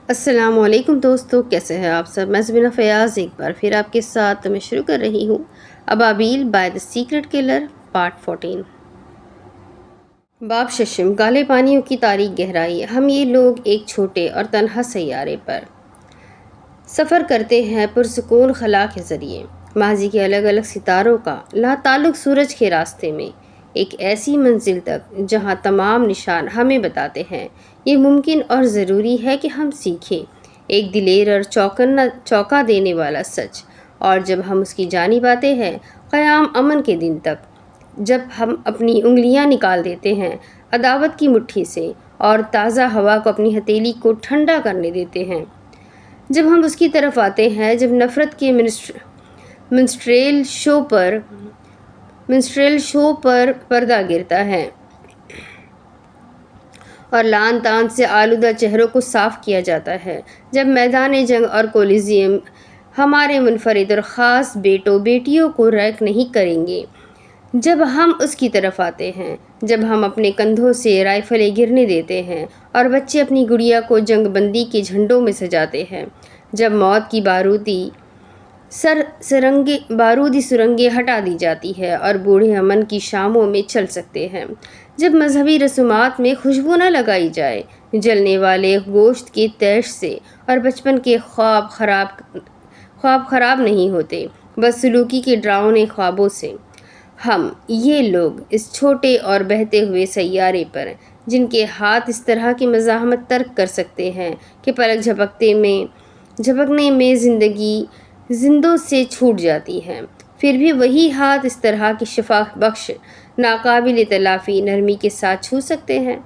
السلام علیکم دوستو، کیسے ہیں آپ سب؟ میں زبینہ فیاض ایک بار پھر آپ کے ساتھ میں شروع کر رہی ہوں ابابیل by the secret colour part 14۔ باب ششم، کالے پانیوں کی تاریک گہرائی۔ ہم یہ لوگ ایک چھوٹے اور تنہا سیارے پر سفر کرتے ہیں پرسکون خلا کے ذریعے، ماضی کے الگ الگ ستاروں کا لا تعلق سورج کے راستے میں، ایک ایسی منزل تک جہاں تمام نشان ہمیں بتاتے ہیں یہ ممکن اور ضروری ہے کہ ہم سیکھیں، ایک دلیر اور چونکا دینے والا سچ۔ اور جب ہم اس کی جانب آتے ہیں، قیام امن کے دن تک، جب ہم اپنی انگلیاں نکال دیتے ہیں عداوت کی مٹھی سے اور تازہ ہوا کو اپنی ہتھیلی کو ٹھنڈا کرنے دیتے ہیں، جب ہم اس کی طرف آتے ہیں جب نفرت کے منسٹریل شو پر پردہ گرتا ہے اور لعن طعن سے آلودہ چہروں کو صاف کیا جاتا ہے، جب میدان جنگ اور کولیزیم ہمارے منفرد اور خاص بیٹوں بیٹیوں کو ریک نہیں کریں گے، جب ہم اس کی طرف آتے ہیں، جب ہم اپنے کندھوں سے رائفلیں گرنے دیتے ہیں اور بچے اپنی گڑیا کو جنگ بندی کے جھنڈوں میں سجاتے ہیں، جب موت کی بارودی سرنگیں ہٹا دی جاتی ہے اور بوڑھے امن کی شاموں میں چل سکتے ہیں، جب مذہبی رسومات میں خوشبو نہ لگائی جائے جلنے والے گوشت کی تیش سے اور بچپن کے خواب خراب نہیں ہوتے بدسلوکی کے ڈراؤنے خوابوں سے، ہم یہ لوگ اس چھوٹے اور بہتے ہوئے سیارے پر جن کے ہاتھ اس طرح کی مزاحمت ترک کر سکتے ہیں کہ پلک جھپکنے میں زندگی زندوں سے چھوٹ جاتی ہے، پھر بھی وہی ہاتھ اس طرح کی شفا بخش ناقابل تلافی نرمی کے ساتھ چھو سکتے ہیں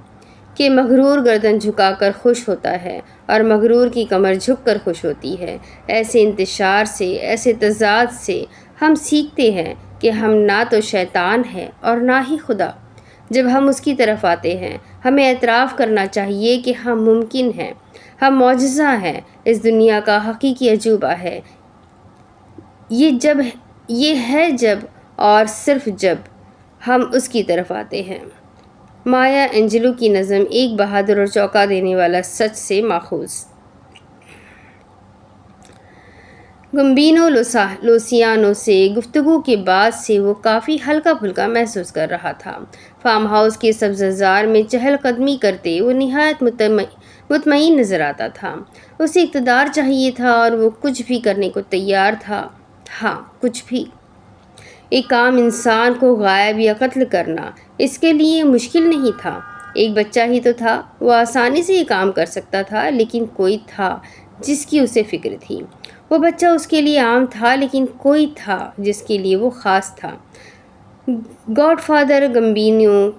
کہ مغرور گردن جھکا کر خوش ہوتا ہے اور مغرور کی کمر جھک کر خوش ہوتی ہے۔ ایسے انتشار سے، ایسے تضاد سے ہم سیکھتے ہیں کہ ہم نہ تو شیطان ہیں اور نہ ہی خدا۔ جب ہم اس کی طرف آتے ہیں، ہمیں اعتراف کرنا چاہیے کہ ہم ممکن ہیں، ہم معجزہ ہیں، اس دنیا کا حقیقی عجوبہ ہے۔ یہ ہے جب اور صرف جب ہم اس کی طرف آتے ہیں۔ مایا انجلو کی نظم ایک بہادر اور چونکا دینے والا سچ سے ماخوذ۔ گمبینو لوسیانو سے گفتگو کے بعد سے وہ کافی ہلکا پھلکا محسوس کر رہا تھا۔ فارم ہاؤس کے سبززار میں چہل قدمی کرتے وہ نہایت مطمئن نظر آتا تھا۔ اسے اقتدار چاہیے تھا اور وہ کچھ بھی کرنے کو تیار تھا۔ ہاں، کچھ بھی۔ ایک عام انسان کو غائب یا قتل کرنا اس کے لیے مشکل نہیں تھا۔ ایک بچہ ہی تو تھا، وہ آسانی سے یہ کام کر سکتا تھا، لیکن کوئی تھا جس کی اسے فکر تھی۔ وہ بچہ اس کے لیے عام تھا، لیکن کوئی تھا جس کے لیے وہ خاص تھا۔ گاڈ فادر گمبینو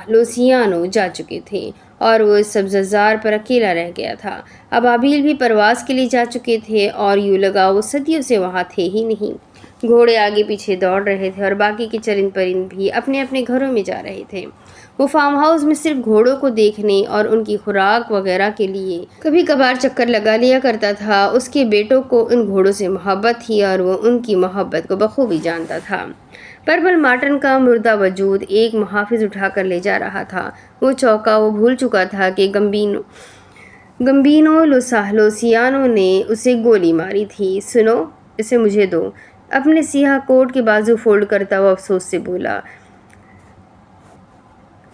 لوسیانو جا چکے تھے اور وہ اس سبززار پر اکیلا رہ گیا تھا۔ ابابیل بھی پرواز کے لیے جا چکے تھے اور یوں لگا وہ صدیوں سے وہاں تھے ہی نہیں۔ گھوڑے آگے پیچھے دوڑ رہے تھے اور باقی کے چرند پرند بھی اپنے اپنے گھروں میں جا رہے تھے۔ وہ فارم ہاؤس میں صرف گھوڑوں کو دیکھنے اور ان کی خوراک وغیرہ کے لیے کبھی کبھار چکر لگا لیا کرتا تھا۔ اس کے بیٹوں کو ان گھوڑوں سے محبت تھی اور وہ ان کی محبت کو بخوبی جانتا تھا۔ پرپل مارٹن کا مردہ وجود ایک محافظ اٹھا کر لے جا رہا تھا۔ وہ چونکا، وہ بھول چکا تھا کہ گمبینو لوسیانو نے اسے گولی ماری تھی۔ سنو، اسے مجھے دو۔ اپنے سیاہ کوٹ کے بازو فولڈ کرتا ہوا افسوس سے بولا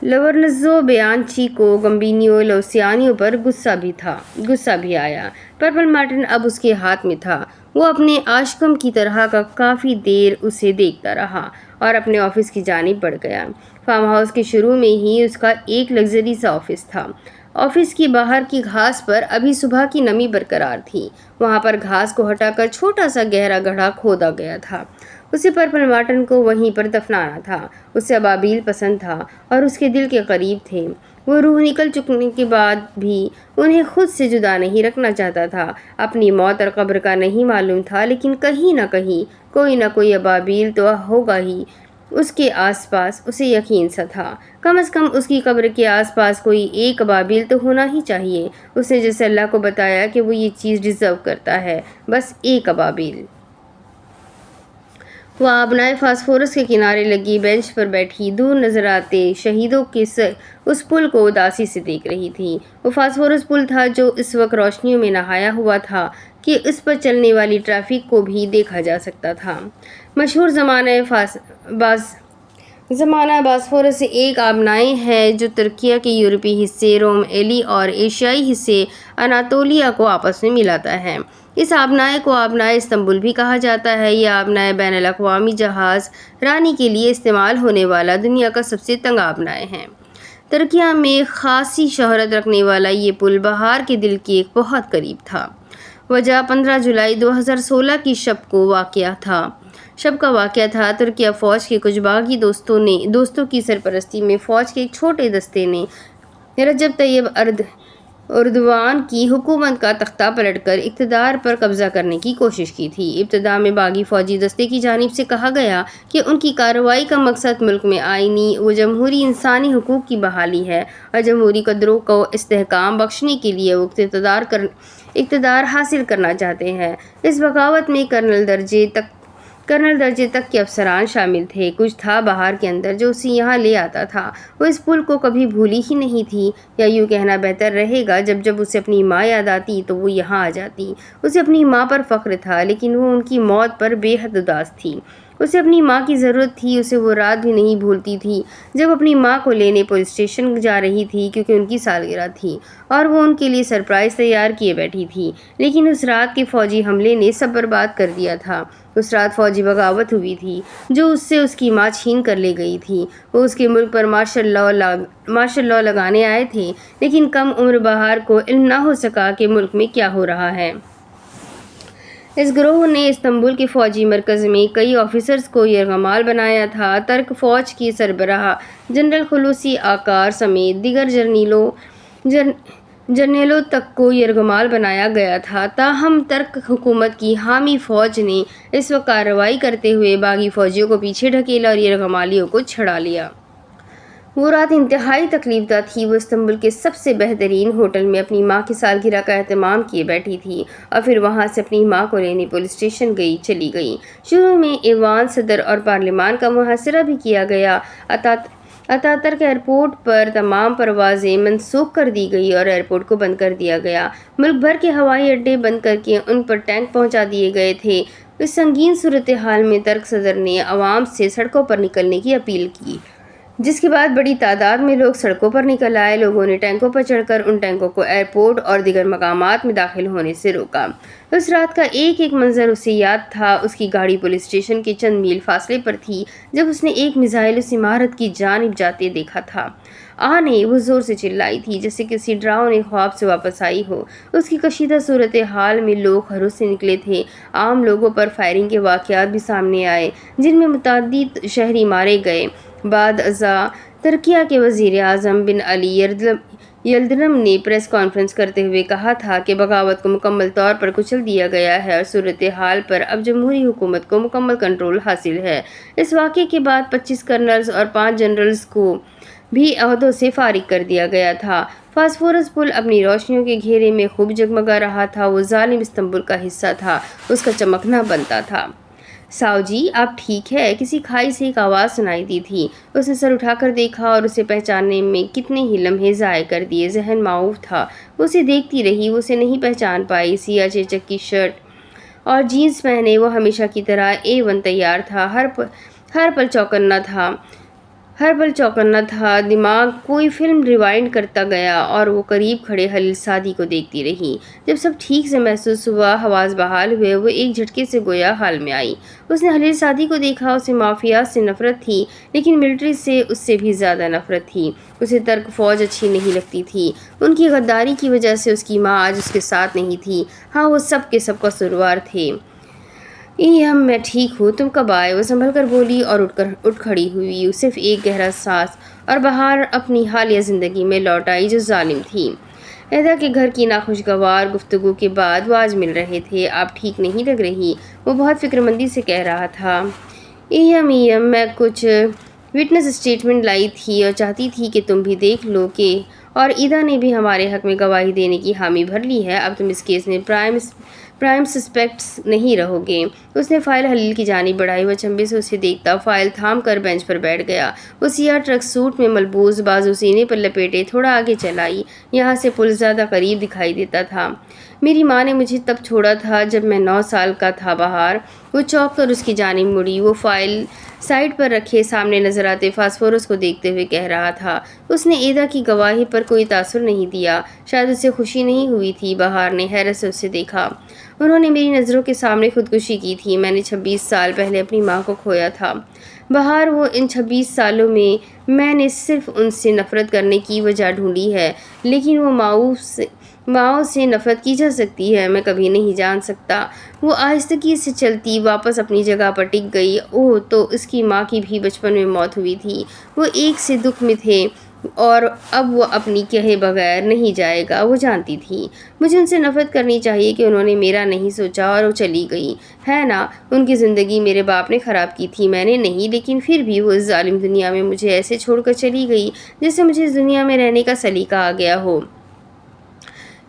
لورنزو بیانچی کو۔ گمبینو لوسیانو پر غصہ بھی آیا۔ پرپل مارٹن اب اس کے ہاتھ میں تھا۔ وہ اپنے آشکم کی طرح کا کافی دیر اسے دیکھتا رہا اور اپنے آفس کی جانب بڑھ گیا۔ فارم ہاؤس کے شروع میں ہی اس کا ایک لگژری سا آفس تھا۔ آفس کی باہر کی گھاس پر ابھی صبح کی نمی برقرار تھی۔ وہاں پر گھاس کو ہٹا کر چھوٹا سا گہرا گڑھا کھودا گیا تھا۔ اسے پرپل مارٹن کو وہیں پر دفنانا تھا۔ اسے ابابیل پسند تھا اور اس کے دل کے قریب تھے۔ وہ روح نکل چکنے کے بعد بھی انہیں خود سے جدا نہیں رکھنا چاہتا تھا۔ اپنی موت اور قبر کا نہیں معلوم تھا، لیکن کہیں نہ کہیں کوئی نہ کوئی ابابیل تو ہوگا ہی اس کے آس پاس، اسے یقین سا تھا۔ کم از کم اس کی قبر کے آس پاس کوئی ایک ابابیل تو ہونا ہی چاہیے۔ اس نے جیسے اللہ کو بتایا کہ وہ یہ چیز ڈیزرو کرتا ہے، بس ایک ابابیل۔ وہ آبنائے فاسفورس کے کنارے لگی بینچ پر بیٹھی دور نظر آتے شہیدوں کے اس پل کو اداسی سے دیکھ رہی تھی۔ وہ فاسفورس پل تھا جو اس وقت روشنیوں میں نہایا ہوا تھا کہ اس پر چلنے والی ٹریفک کو بھی دیکھا جا سکتا تھا۔ مشہور زمانہ باسفورس ایک آبنائے ہے جو ترکیہ کے یورپی حصے روم ایلی اور ایشیائی حصے اناطولیہ کو آپس میں ملاتا ہے۔ اس آبنائے کو آبنائے استنبول بھی کہا جاتا ہے۔ یہ آبنائے بین الاقوامی جہاز رانی کے لیے استعمال ہونے والا دنیا کا سب سے تنگ آبنائے ہے۔ ترکیہ میں خاصی شہرت رکھنے والا یہ پل بہار کے دل کے ایک بہت قریب تھا۔ وجہ 15 جولائی 2016 کی شب کا واقعہ تھا۔ ترکیہ فوج کے کچھ باغی دوستوں کی سرپرستی میں فوج کے ایک چھوٹے دستے نے رجب طیب اردوان کی حکومت کا تختہ پلٹ کر اقتدار پر قبضہ کرنے کی کوشش کی تھی۔ ابتدا میں باغی فوجی دستے کی جانب سے کہا گیا کہ ان کی کارروائی کا مقصد ملک میں آئینی و جمہوری انسانی حقوق کی بحالی ہے اور جمہوری قدروں کو استحکام بخشنے کے لیے وہ اقتدار حاصل کرنا چاہتے ہیں۔ اس بغاوت میں کرنل درجے تک کے افسران شامل تھے۔ کچھ تھا بہار کے اندر جو اسے یہاں لے آتا تھا۔ وہ اس پل کو کبھی بھولی ہی نہیں تھی، یا یوں کہنا بہتر رہے گا جب اسے اپنی ماں یاد آتی تو وہ یہاں آ جاتی۔ اسے اپنی ماں پر فخر تھا، لیکن وہ ان کی موت پر بے حد اداس تھی۔ اسے اپنی ماں کی ضرورت تھی۔ اسے وہ رات بھی نہیں بھولتی تھی جب اپنی ماں کو لینے پولیس اسٹیشن جا رہی تھی، کیونکہ ان کی سالگرہ تھی اور وہ ان کے لیے سرپرائز تیار کیے بیٹھی تھی۔ لیکن اس رات کے فوجی حملے نے سب برباد کر دیا تھا۔ اس رات فوجی بغاوت ہوئی تھی جو اس سے اس کی ماں چھین کر لے گئی تھی۔ وہ اس کے ملک پر مارشل لاء لگانے آئے تھے، لیکن کم عمر بہار کو علم نہ ہو سکا کہ ملک میں کیا ہو رہا ہے۔ اس گروہ نے استنبول کے فوجی مرکز میں کئی آفیسرز کو یرغمال بنایا تھا۔ ترک فوج کی سربراہ جنرل خلوصی آکار سمیت دیگر جرنیلوں تک کو یرغمال بنایا گیا تھا۔ تاہم ترک حکومت کی حامی فوج نے اس وقت کارروائی کرتے ہوئے باغی فوجیوں کو پیچھے ڈھکیلا اور یرغمالیوں کو چھڑا لیا۔ وہ رات انتہائی تکلیف دہ تھی۔ وہ استنبول کے سب سے بہترین ہوٹل میں اپنی ماں کی سالگرہ کا اہتمام کیے بیٹھی تھی اور پھر وہاں سے اپنی ماں کو لینے پولیس اسٹیشن چلی گئی۔ شروع میں ایوان صدر اور پارلیمان کا محاصرہ بھی کیا گیا۔ اتاترک ایئرپورٹ پر تمام پروازیں منسوخ کر دی گئی اور ایئرپورٹ کو بند کر دیا گیا۔ ملک بھر کے ہوائی اڈے بند کر کے ان پر ٹینک پہنچا دیے گئے تھے۔ اس سنگین صورتحال میں ترک صدر نے عوام سے سڑکوں پر نکلنے کی اپیل کی، جس کے بعد بڑی تعداد میں لوگ سڑکوں پر نکل آئے۔ لوگوں نے ٹینکوں پر چڑھ کر ان ٹینکوں کو ایئرپورٹ اور دیگر مقامات میں داخل ہونے سے روکا۔ اس رات کا ایک ایک منظر اسے یاد تھا۔ اس کی گاڑی پولیس اسٹیشن کے چند میل فاصلے پر تھی جب اس نے ایک میزائل اس عمارت کی جانب جاتے دیکھا تھا۔ نے وہ زور سے چلائی تھی جیسے کسی ڈراؤنے خواب سے واپس آئی ہو۔ اس کی کشیدہ صورتحال میں لوگ گھروں سے نکلے تھے۔ عام لوگوں پر فائرنگ کے واقعات بھی سامنے آئے جن میں متعدد شہری مارے گئے۔ بعد ازاں ترکیہ کے وزیر اعظم بن علی یلدرم نے پریس کانفرنس کرتے ہوئے کہا تھا کہ بغاوت کو مکمل طور پر کچل دیا گیا ہے اور صورتحال پر اب جمہوری حکومت کو مکمل کنٹرول حاصل ہے۔ اس واقعے کے بعد 25 کرنلز اور 5 جنرلز کو بھی عہدوں سے فارغ کر دیا گیا تھا۔ فاسفورس پل اپنی روشنیوں کے گھیرے میں خوب جگمگا رہا تھا۔ وہ ظالم استنبول کا حصہ تھا، اس کا چمکنا بنتا تھا۔ ساؤ جی، آپ ٹھیک ہے؟ کسی کھائی سے ایک آواز سنائی دی تھی۔ اس نے سر اٹھا کر دیکھا اور اسے پہچاننے میں کتنے ہی لمحے ضائع کر دیے۔ ذہن معوف تھا۔ وہ اسے دیکھتی رہی۔ وہ اسے نہیں پہچان پائی۔ سیاہ چیچک کی شرٹ اور جینز پہنے وہ ہمیشہ کی طرح A1 تیار تھا۔ ہر پل چوکنا تھا۔ دماغ کوئی فلم ریوائنڈ کرتا گیا اور وہ قریب کھڑے خلیل سعدی کو دیکھتی رہی۔ جب سب ٹھیک سے محسوس ہوا، حواس بحال ہوئے، وہ ایک جھٹکے سے گویا حال میں آئی۔ اس نے خلیل سعدی کو دیکھا۔ اسے مافیاز سے نفرت تھی، لیکن ملٹری سے اس سے بھی زیادہ نفرت تھی۔ اسے ترک فوج اچھی نہیں لگتی تھی۔ ان کی غداری کی وجہ سے اس کی ماں آج اس کے ساتھ نہیں تھی۔ ہاں، وہ سب کے سب قصوروار تھے۔ میں ٹھیک ہوں، تم کب آئے؟ وہ سنبھل کر بولی اور اٹھ کھڑی ہوئی۔ صرف ایک گہرا سانس اور بہار اپنی حالیہ زندگی میں لوٹ آئی جو ظالم تھی۔ ایدا کے گھر کی ناخوشگوار گفتگو کے بعد وہ آج مل رہے تھے۔ آپ ٹھیک نہیں لگ رہی، وہ بہت فکرمندی سے کہہ رہا تھا۔ میں کچھ وٹنس اسٹیٹمنٹ لائی تھی اور چاہتی تھی کہ تم بھی دیکھ لو کہ اور ایدا نے بھی ہمارے حق میں گواہی دینے کی حامی بھر لی ہے۔ اب تم اس کیس میں پرائم سسپیکٹس نہیں رہو گے۔ اس نے فائل خلیل کی جانب بڑھائی۔ وہ چمبے سے اسے دیکھتا فائل تھام کر بینچ پر بیٹھ گیا۔ وہ سیاہ ٹرک سوٹ میں ملبوس، بازو سینے پر لپیٹے، تھوڑا آگے چل آئی۔ یہاں سے پل زیادہ قریب دکھائی دیتا تھا۔ میری ماں نے مجھے تب چھوڑا تھا جب میں 9 سال کا تھا بہار۔ وہ چونک کر اس کی جانب مڑی۔ وہ فائل سائڈ پر رکھے سامنے نظر آتے فاسفورس کو دیکھتے ہوئے کہہ رہا تھا۔ اس نے ایدا کی گواہی پر کوئی تاثر نہیں دیا۔ شاید اسے خوشی نہیں ہوئی تھی۔ بہار نے حیرت سے اسے دیکھا۔ انہوں نے میری نظروں کے سامنے خودکشی کی تھی۔ میں نے 26 سال پہلے اپنی ماں کو کھویا تھا۔ بہار، وہ ان 26 سالوں میں نے صرف ان سے نفرت کرنے کی وجہ ڈھونڈی ہے، لیکن وہ ماؤں سے نفرت کی جا سکتی ہے، میں کبھی نہیں جان سکتا۔ وہ آہستگی سے چلتی واپس اپنی جگہ پر ٹک گئی۔ اوہ، تو اس کی ماں کی بھی بچپن میں موت ہوئی تھی۔ وہ ایک سے دکھ میں تھے اور اب وہ اپنی کہے بغیر نہیں جائے گا۔ وہ جانتی تھی مجھے ان سے نفرت کرنی چاہیے کہ انہوں نے میرا نہیں سوچا اور وہ چلی گئی، ہے نا؟ ان کی زندگی میرے باپ نے خراب کی تھی، میں نے نہیں، لیکن پھر بھی وہ اس ظالم دنیا میں مجھے ایسے چھوڑ کر چلی گئی جیسے مجھے اس دنیا میں رہنے کا سلیقہ آ گیا ہو۔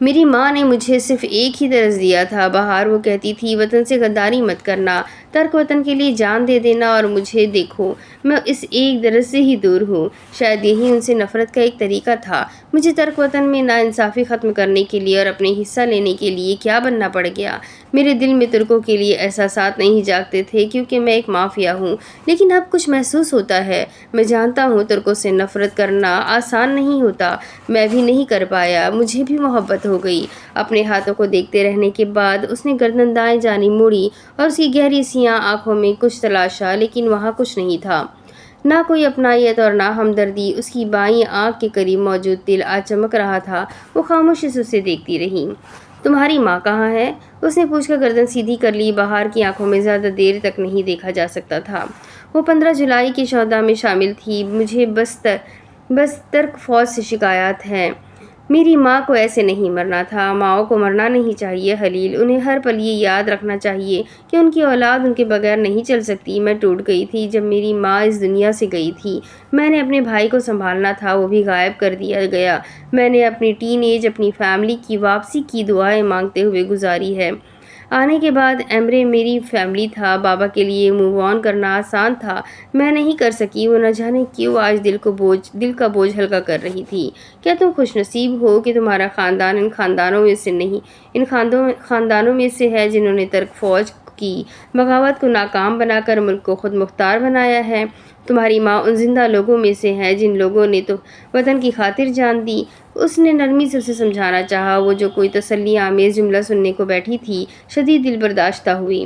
میری ماں نے مجھے صرف ایک ہی درس دیا تھا بہار، وہ کہتی تھی وطن سے غداری مت کرنا، ترک وطن کے لیے جان دے دینا، اور مجھے دیکھو، میں اس ایک درس سے ہی دور ہوں۔ شاید یہی ان سے نفرت کا ایک طریقہ تھا۔ مجھے ترک وطن میں ناانصافی ختم کرنے کے لیے اور اپنے حصہ لینے کے لیے کیا بننا پڑ گیا۔ میرے دل میں ترکوں کے لیے احساسات نہیں جاگتے تھے کیونکہ میں ایک مافیا ہوں، لیکن اب کچھ محسوس ہوتا ہے۔ میں جانتا ہوں ترکوں سے نفرت کرنا آسان نہیں ہوتا، میں بھی نہیں کر پایا۔ مجھے بھی محبت ہو گئی۔ اپنے ہاتھوں کو دیکھتے رہنے کے بعد اس نے گردن دائیں جانب موڑی اور اس کی گہری سیاہ آنکھوں میں کچھ تلاشا، لیکن وہاں کچھ نہیں تھا، نہ کوئی اپنائیت اور نہ ہمدردی۔ اس کی بائیں آنکھ کے قریب موجود تل آج چمک رہا تھا۔ وہ خاموشی سے اسے دیکھتی رہی۔ تمہاری ماں کہاں ہے؟ اس نے پوچھ کر گردن سیدھی کر لی۔ بہار کی آنکھوں میں زیادہ دیر تک نہیں دیکھا جا سکتا تھا۔ وہ 15 جولائی کے شہداء میں شامل تھی۔ مجھے بس ترک فوج سے شکایات ہے۔ میری ماں کو ایسے نہیں مرنا تھا۔ ماؤں کو مرنا نہیں چاہیے خلیل، انہیں ہر پل یہ یاد رکھنا چاہیے کہ ان کی اولاد ان کے بغیر نہیں چل سکتی۔ میں ٹوٹ گئی تھی جب میری ماں اس دنیا سے گئی تھی۔ میں نے اپنے بھائی کو سنبھالنا تھا، وہ بھی غائب کر دیا گیا۔ میں نے اپنی ٹین ایج اپنی فیملی کی واپسی کی دعائیں مانگتے ہوئے گزاری ہے۔ آنے کے بعد ایمرے میری فیملی تھا۔ بابا کے لیے موو آن کرنا آسان تھا، میں نہیں کر سکی۔ وہ نہ جانے کیوں آج دل کا بوجھ ہلکا کر رہی تھی۔ کیا تم خوش نصیب ہو کہ تمہارا خاندان ان خاندانوں میں سے ہے جنہوں نے ترک فوج کی بغاوت کو ناکام بنا کر ملک کو خود مختار بنایا ہے؟ تمہاری ماں ان زندہ لوگوں میں سے ہے جن لوگوں نے تو وطن کی خاطر جان دی۔ اس نے نرمی سے اسے سمجھانا چاہا۔ وہ جو کوئی تسلی آمیز جملہ سننے کو بیٹھی تھی، شدید دل برداشتہ ہوئی۔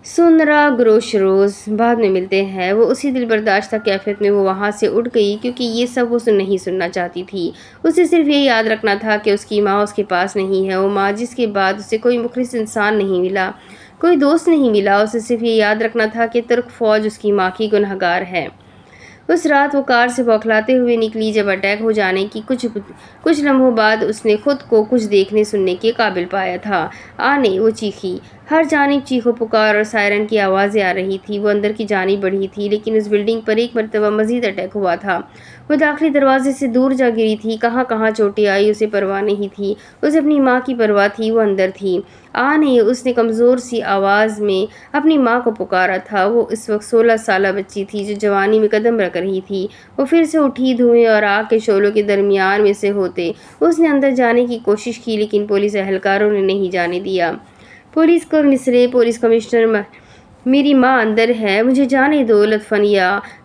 سونرا گروشروز، بعد میں ملتے ہیں۔ وہ اسی دل برداشتہ کیفیت میں وہ وہاں سے اٹھ گئی کیونکہ یہ سب وہ نہیں سننا چاہتی تھی۔ اسے صرف یہ یاد رکھنا تھا کہ اس کی ماں اس کے پاس نہیں ہے، وہ ماں جس کے بعد اسے کوئی مخلص انسان نہیں ملا، کوئی دوست نہیں ملا۔ اسے صرف یہ یاد رکھنا تھا کہ ترک فوج اس کی ماں کی گنہگار ہے۔ اس رات وہ کار سے بوکھلاتے ہوئے نکلی۔ جب اٹیک ہو جانے کی کچھ لمحوں بعد اس نے خود کو کچھ دیکھنے سننے کے قابل پایا تھا۔ آنے، وہ چیخی۔ ہر جانب چیخو پکار اور سائرن کی آوازیں آ رہی تھی۔ وہ اندر کی جانب بڑھی تھی، لیکن اس بلڈنگ پر ایک مرتبہ مزید اٹیک ہوا تھا۔ وہ داخلی دروازے سے دور جا گری تھی۔ کہاں کہاں چوٹیں آئی، اسے پرواہ نہیں تھی۔ اسے اپنی ماں کی پرواہ تھی، وہ اندر تھی۔ آنے، اس نے کمزور سی آواز میں اپنی ماں کو پکارا تھا۔ وہ اس وقت 16 سالہ بچی تھی جو جوانی میں قدم رکھ رہی تھی۔ وہ پھر سے اٹھی۔ دھوئیں اور آگ کے شعلوں کے درمیان میں سے ہوتے اس نے اندر جانے کی کوشش کی، لیکن پولیس اہلکاروں نے نہیں جانے دیا۔ پولیس کمشنر، میری ماں اندر ہے، مجھے جانے دو لطفاً،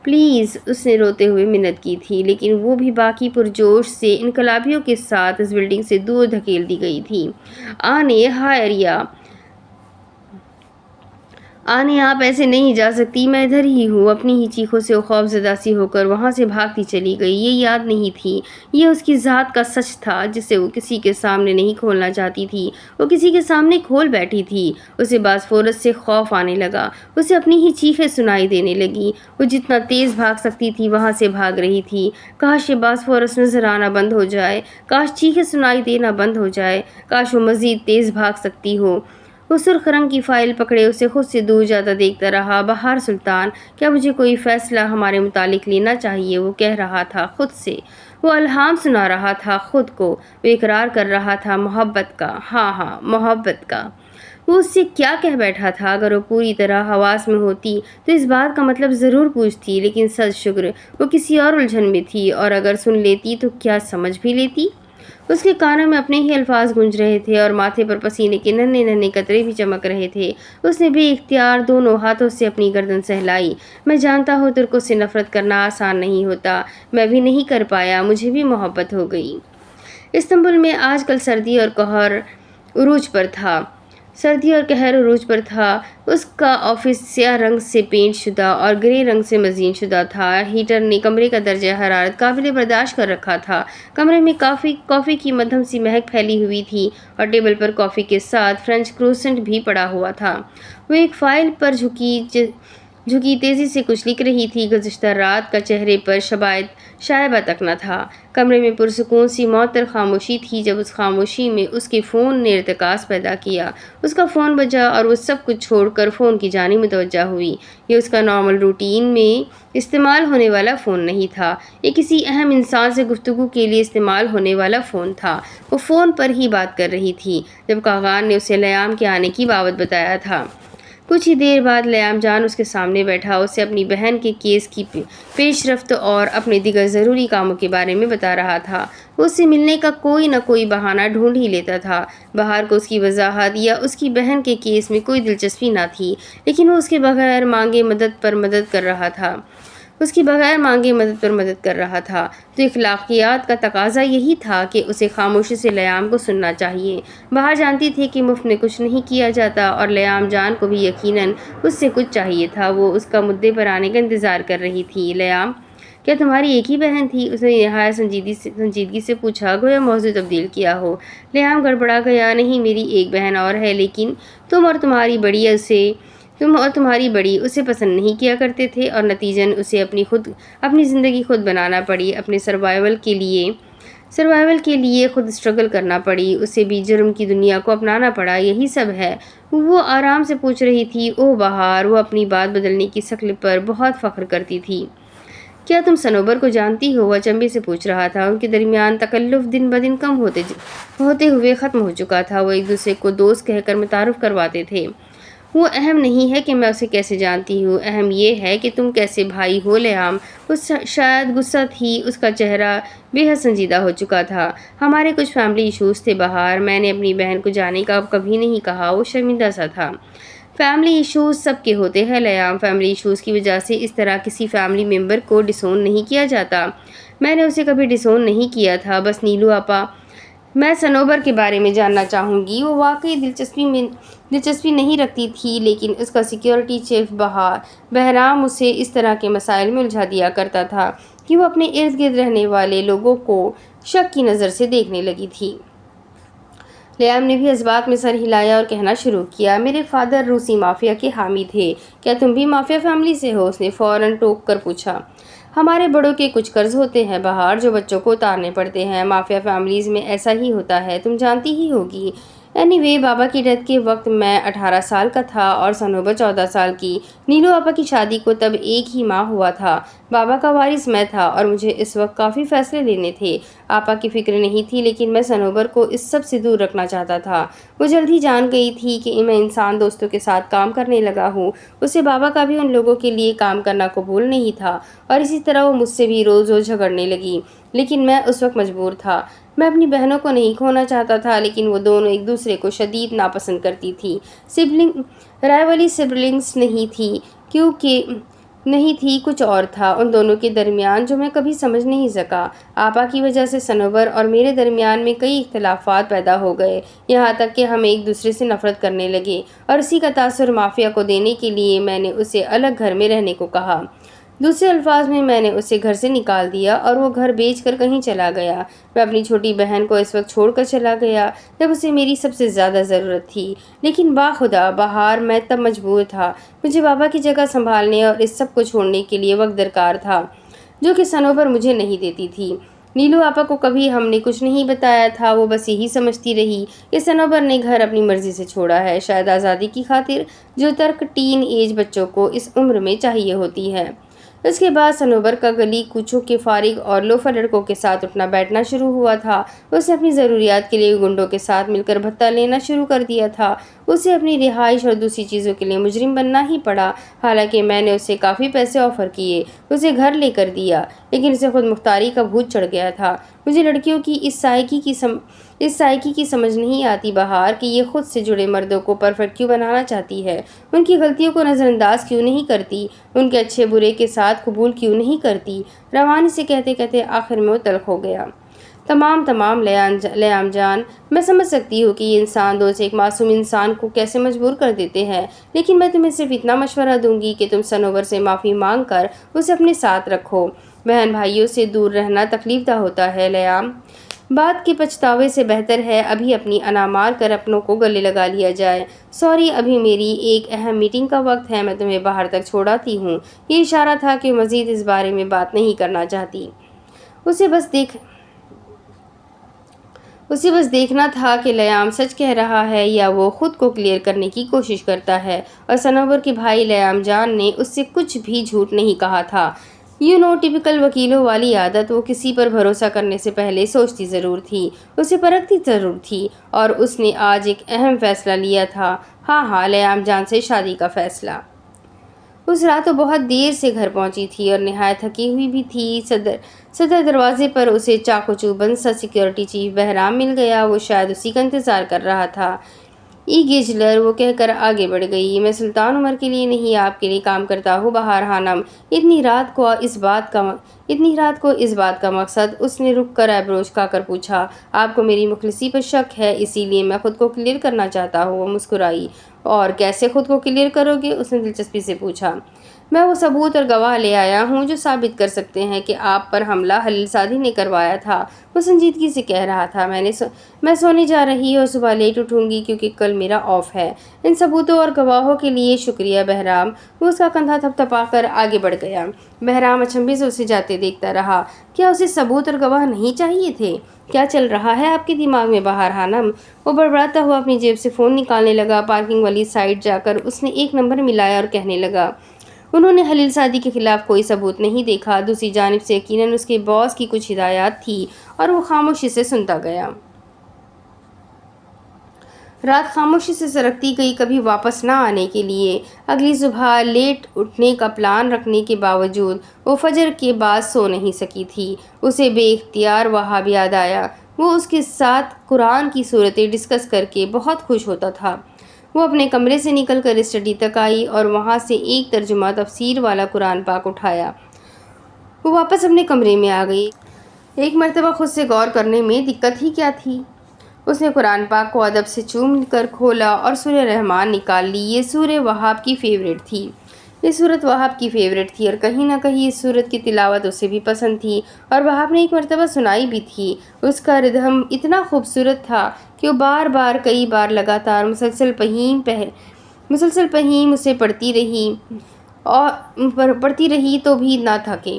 پلیز، اس نے روتے ہوئے منت کی تھی، لیکن وہ بھی باقی پرجوش سے انقلابیوں کے ساتھ اس بلڈنگ سے دور دھکیل دی گئی تھی۔ آنے، آپ ایسے نہیں جا سکتی، میں ادھر ہی ہوں۔ اپنی ہی چیخوں سے خوف زدہ سی ہو کر وہاں سے بھاگتی چلی گئی۔ یہ یاد نہیں تھی، یہ اس کی ذات کا سچ تھا جسے وہ کسی کے سامنے نہیں کھولنا چاہتی تھی۔ وہ کسی کے سامنے کھول بیٹھی تھی۔ اسے باسفورس سے خوف آنے لگا۔ اسے اپنی ہی چیخیں سنائی دینے لگیں۔ وہ جتنا تیز بھاگ سکتی تھی وہاں سے بھاگ رہی تھی۔ کاش یہ باسفورس نظر آنا بند ہو جائے، کاش چیخیں سنائی دینا بند ہو جائے، کاش وہ مزید تیز بھاگ سکتی ہو۔ وہ سرخ رنگ کی فائل پکڑے اسے خود سے دور جاتا دیکھتا رہا۔ بہار سلطان، کیا مجھے کوئی فیصلہ ہمارے متعلق لینا چاہیے؟ وہ کہہ رہا تھا خود سے۔ وہ الہام سنا رہا تھا خود کو، وہ اقرار کر رہا تھا محبت کا، ہاں محبت کا۔ وہ اس سے کیا کہہ بیٹھا تھا؟ اگر وہ پوری طرح حواس میں ہوتی تو اس بات کا مطلب ضرور پوچھتی، لیکن سد شکر وہ کسی اور الجھن میں تھی، اور اگر سن لیتی تو کیا سمجھ بھی لیتی؟ اس کے کانوں میں اپنے ہی الفاظ گونج رہے تھے اور ماتھے پر پسینے کے ننھے ننھے قطرے بھی چمک رہے تھے۔ اس نے بے اختیار دونوں ہاتھوں سے اپنی گردن سہلائی۔ میں جانتا ہوں ترکوں سے نفرت کرنا آسان نہیں ہوتا، میں بھی نہیں کر پایا، مجھے بھی محبت ہو گئی۔ استنبول میں آج کل سردی اور قہر عروج پر تھا۔ اس کا آفس سیاہ رنگ سے پینٹ شدہ اور گرے رنگ سے مزین شدہ تھا۔ ہیٹر نے کمرے کا درجہ حرارت قابل برداشت کر رکھا تھا۔ کمرے میں کافی کی مدھم سی مہک پھیلی ہوئی تھی اور ٹیبل پر کافی کے ساتھ فرینچ کروسنٹ بھی پڑا ہوا تھا۔ وہ ایک فائل پر جھکی تیزی سے کچھ لکھ رہی تھی۔ گزشتہ رات کا چہرے پر شائبہ تک نہ تھا۔ کمرے میں پرسکون سی معطر خاموشی تھی۔ جب اس خاموشی میں اس کے فون نے ارتکاز پیدا کیا۔ اس کا فون بجا اور وہ سب کچھ چھوڑ کر فون کی جانب متوجہ ہوئی۔ یہ اس کا نارمل روٹین میں استعمال ہونے والا فون نہیں تھا، یہ کسی اہم انسان سے گفتگو کے لیے استعمال ہونے والا فون تھا۔ وہ فون پر ہی بات کر رہی تھی جب کاغان نے اسے لیام کے آنے کی بابت بتایا تھا۔ کچھ ہی دیر بعد لیام جان اس کے سامنے بیٹھا، اسے اپنی بہن کے کیس کی پیش رفت اور اپنے دیگر ضروری کاموں کے بارے میں بتا رہا تھا۔ وہ اس سے ملنے کا کوئی نہ کوئی بہانہ ڈھونڈ ہی لیتا تھا۔ بہار کو اس کی وضاحت یا اس کی بہن کے کیس میں کوئی دلچسپی نہ تھی، لیکن وہ اس کے بغیر مانگے مدد پر مدد کر رہا تھا۔ تو اخلاقیات کا تقاضا یہی تھا کہ اسے خاموشی سے لیام کو سننا چاہیے۔ بہار جانتی تھی کہ مفت میں کچھ نہیں کیا جاتا، اور لیام جان کو بھی یقیناً اس سے کچھ چاہیے تھا۔ وہ اس کا مدعے پر آنے کا انتظار کر رہی تھی۔ لیام، کیا تمہاری ایک ہی بہن تھی؟ اس نے نہایت سنجیدگی سے پوچھا، گویا موضوع تبدیل کیا ہو۔ لیام گڑبڑا گیا، نہیں، میری ایک بہن اور ہے، لیکن تم اور تمہاری بڑی اسے پسند نہیں کیا کرتے تھے، اور نتیجاً اسے اپنی زندگی خود بنانا پڑی، اپنے سروائیول کے لیے خود اسٹرگل کرنا پڑی، اسے بھی جرم کی دنیا کو اپنانا پڑا، یہی سب ہے؟ وہ آرام سے پوچھ رہی تھی۔ اوہ بہار، وہ اپنی بات بدلنے کی شکل پر بہت فخر کرتی تھی۔ کیا تم صنوبر کو جانتی ہو؟ وہ اچنبے سے پوچھ رہا تھا۔ ان کے درمیان تکلف دن بدن کم ہوتے ہوئے ختم ہو چکا تھا۔ وہ ایک دوسرے کو دوست کہہ کر متعارف کرواتے تھے۔ وہ اہم نہیں ہے کہ میں اسے کیسے جانتی ہوں، اہم یہ ہے کہ تم کیسے بھائی ہو لیام۔ وہ شاید غصہ تھی، اس کا چہرہ بے حد سنجیدہ ہو چکا تھا۔ ہمارے کچھ فیملی ایشوز تھے بہار، میں نے اپنی بہن کو جانے کا کبھی نہیں کہا۔ وہ شرمندہ سا تھا۔ فیملی ایشوز سب کے ہوتے ہیں لیام، فیملی ایشوز کی وجہ سے اس طرح کسی فیملی ممبر کو ڈسون نہیں کیا جاتا۔ میں نے اسے کبھی ڈسون نہیں کیا تھا، بس نیلو آپا، میں صنوبر کے بارے میں جاننا چاہوں گی۔ وہ واقعی دلچسپی نہیں رکھتی تھی، لیکن اس کا سیکیورٹی چیف بہرام اسے اس طرح کے مسائل میں الجھا دیا کرتا تھا کہ وہ اپنے ارد گرد رہنے والے لوگوں کو شک کی نظر سے دیکھنے لگی تھی۔ لیام نے بھی اس بات میں سر ہلایا اور کہنا شروع کیا، میرے فادر روسی مافیا کے حامی تھے۔ کیا تم بھی مافیا فیملی سے ہو؟ اس نے فوراً ٹوک کر پوچھا۔ ہمارے بڑوں کے کچھ قرض ہوتے ہیں بہار، جو بچوں کو اتارنے پڑتے ہیں۔ مافیا فیملیز میں ایسا ہی ہوتا ہے، تم جانتی ہی ہوگی۔ اینی وے، بابا کی ڈیتھ کے وقت میں 18 سال کا تھا اور صنوبر 14 سال کی۔ نیلو آپا کی شادی کو تب 1 ہی ماہ ہوا تھا۔ بابا کا وارث میں تھا اور مجھے اس وقت کافی فیصلے لینے تھے۔ آپا کی فکر نہیں تھی، لیکن میں صنوبر کو اس سب سے دور رکھنا چاہتا تھا۔ وہ جلد ہی جان گئی تھی کہ میں انسان دوستوں کے ساتھ کام کرنے لگا ہوں۔ اسے بابا کا بھی ان لوگوں کے لیے کام کرنا قبول نہیں تھا، اور اسی طرح وہ مجھ سے بھی روز جھگڑنے لگی، لیکن میں اس وقت مجبور تھا۔ میں اپنی بہنوں کو نہیں کھونا چاہتا تھا، لیکن وہ دونوں ایک دوسرے کو شدید ناپسند کرتی تھی۔ رائیولی سبلنگز نہیں تھی، کچھ اور تھا ان دونوں کے درمیان جو میں کبھی سمجھ نہیں سکا۔ آپا کی وجہ سے صنوبر اور میرے درمیان میں کئی اختلافات پیدا ہو گئے، یہاں تک کہ ہم ایک دوسرے سے نفرت کرنے لگے، اور اسی کا تاثر مافیا کو دینے کے لیے میں نے اسے الگ گھر میں رہنے کو کہا۔ دوسرے الفاظ میں نے اسے گھر سے نکال دیا اور وہ گھر بیچ کر کہیں چلا گیا۔ میں اپنی چھوٹی بہن کو اس وقت چھوڑ کر چلا گیا جب اسے میری سب سے زیادہ ضرورت تھی، لیکن باخدا بہار، میں تب مجبور تھا۔ مجھے بابا کی جگہ سنبھالنے اور اس سب کو چھوڑنے کے لیے وقت درکار تھا، جو کہ صنوبر مجھے نہیں دیتی تھی۔ نیلو آپا کو کبھی ہم نے کچھ نہیں بتایا تھا، وہ بس یہی سمجھتی رہی کہ صنوبر نے گھر اپنی مرضی سے چھوڑا ہے، شاید آزادی کی خاطر، جو ترک ٹین ایج بچوں کو اس عمر میں چاہیے ہوتی ہے۔ اس کے بعد صنوبر کا گلی کوچوں کے فارغ اور لوفر لڑکوں کے ساتھ اٹھنا بیٹھنا شروع ہوا تھا۔ اس نے اپنی ضروریات کے لیے گنڈوں کے ساتھ مل کر بھتہ لینا شروع کر دیا تھا۔ اسے اپنی رہائش اور دوسری چیزوں کے لیے مجرم بننا ہی پڑا، حالانکہ میں نے اسے کافی پیسے آفر کیے، اسے گھر لے کر دیا، لیکن اسے خود مختاری کا بھوت چڑھ گیا تھا۔ مجھے لڑکیوں کی اس سائیکی کی سمجھ نہیں آتی بہار، کہ یہ خود سے جڑے مردوں کو پرفیکٹ کیوں بنانا چاہتی ہے، ان کی غلطیوں کو نظر انداز کیوں نہیں کرتی، ان کے اچھے برے کے ساتھ قبول کیوں نہیں کرتی۔ روانی سے کہتے کہتے آخر میں وہ تلخ ہو گیا۔ تمام لیام جان، میں سمجھ سکتی ہوں کہ یہ انسان دوست ایک معصوم انسان کو کیسے مجبور کر دیتے ہیں، لیکن میں تمہیں صرف اتنا مشورہ دوں گی کہ تم صنوبر سے معافی مانگ کر اسے اپنے ساتھ رکھو۔ بہن بھائیوں سے دور رہنا تکلیف دہ ہوتا ہے لیام، بات کے پچھتاوے سے بہتر ہے ابھی اپنی انا مار کر اپنوں کو گلے لگا لیا جائے۔ سوری، ابھی میری ایک اہم میٹنگ کا وقت ہے، میں تمہیں باہر تک چھوڑ آتی ہوں۔ یہ اشارہ تھا کہ مزید اس بارے میں بات نہیں کرنا چاہتی۔ اسے بس دیکھنا تھا کہ لیام سچ کہہ رہا ہے یا وہ خود کو کلیئر کرنے کی کوشش کرتا ہے، اور صنوبر کے بھائی لیام جان نے اس سے کچھ بھی جھوٹ نہیں کہا تھا۔ ٹپیکل وکیلوں والی عادت، وہ کسی پر بھروسہ کرنے سے پہلے سوچتی ضرور تھی، اسے پرکھتی ضرور تھی، اور اس نے آج ایک اہم فیصلہ لیا تھا۔ ہاں، لیام جان سے شادی کا فیصلہ۔ اس رات وہ بہت دیر سے گھر پہنچی تھی اور نہایت تھکی ہوئی بھی تھی۔ صدر دروازے پر اسے چاقو چوبند سا سیکیورٹی چیف بہرام مل گیا۔ وہ شاید اسی کا انتظار کر رہا تھا۔ گیجلر، وہ کہہ کر آگے بڑھ گئی، میں سلطان عمر کے لیے نہیں، آپ کے لیے کام کرتا ہوں بہار خانم۔ اتنی رات کو اس بات کا مقصد؟ اس نے رک کر ایبرو اچکا کر پوچھا۔ آپ کو میری مخلصی پر شک ہے، اسی لیے میں خود کو کلیئر کرنا چاہتا ہوں۔ وہ مسکرائی۔ اور کیسے خود کو کلیئر کرو گے؟ اس نے دلچسپی سے پوچھا۔ میں وہ ثبوت اور گواہ لے آیا ہوں جو ثابت کر سکتے ہیں کہ آپ پر حملہ خلیل سعدی نے کروایا تھا۔ وہ سنجیدگی سے کہہ رہا تھا، میں سونے جا رہی اور صبح لیٹ اٹھوں گی کیونکہ کل میرا آف ہے۔ ان ثبوتوں اور گواہوں کے لیے شکریہ بہرام۔ وہ اس کا کندھا تھپتھپا کر آگے بڑھ گیا۔ بہرام اچنبھے سے اسے جاتے دیکھتا رہا۔ کیا اسے ثبوت اور گواہ نہیں چاہیے تھے؟ کیا چل رہا ہے آپ کے دماغ میں بہار خانم؟ وہ بڑبڑاتا ہوا اپنی جیب سے فون نکالنے لگا۔ پارکنگ والی سائڈ جا کر اس نے ایک نمبر ملایا اور کہنے لگا، انہوں نے خلیل سعدی کے خلاف کوئی ثبوت نہیں دیکھا۔ دوسری جانب سے یقیناً اس کے باس کی کچھ ہدایات تھی اور وہ خاموشی سے سنتا گیا۔ رات خاموشی سے سرکتی گئی، کبھی واپس نہ آنے کے لیے۔ اگلی صبح لیٹ اٹھنے کا پلان رکھنے کے باوجود وہ فجر کے بعد سو نہیں سکی تھی۔ اسے بے اختیار وہاب یاد آیا۔ وہ اس کے ساتھ قرآن کی صورتیں ڈسکس کر کے بہت خوش ہوتا تھا۔ وہ اپنے کمرے سے نکل کر اسٹڈی تک آئی اور وہاں سے ایک ترجمہ تفسیر والا قرآن پاک اٹھایا۔ وہ واپس اپنے کمرے میں آ گئی۔ ایک مرتبہ خود سے غور کرنے میں دقت ہی کیا تھی؟ اس نے قرآن پاک کو ادب سے چوم کر کھولا اور سورہ رحمان نکال لی۔ یہ سورت وہاب کی فیورٹ تھی اور کہیں نہ کہیں اس سورت کی تلاوت اسے بھی پسند تھی، اور وہاب نے ایک مرتبہ سنائی بھی تھی۔ اس کا ردھم اتنا خوبصورت تھا کہ وہ بار بار کئی بار لگاتار مسلسل پہیم اسے پڑھتی رہی تو بھی نہ تھکے۔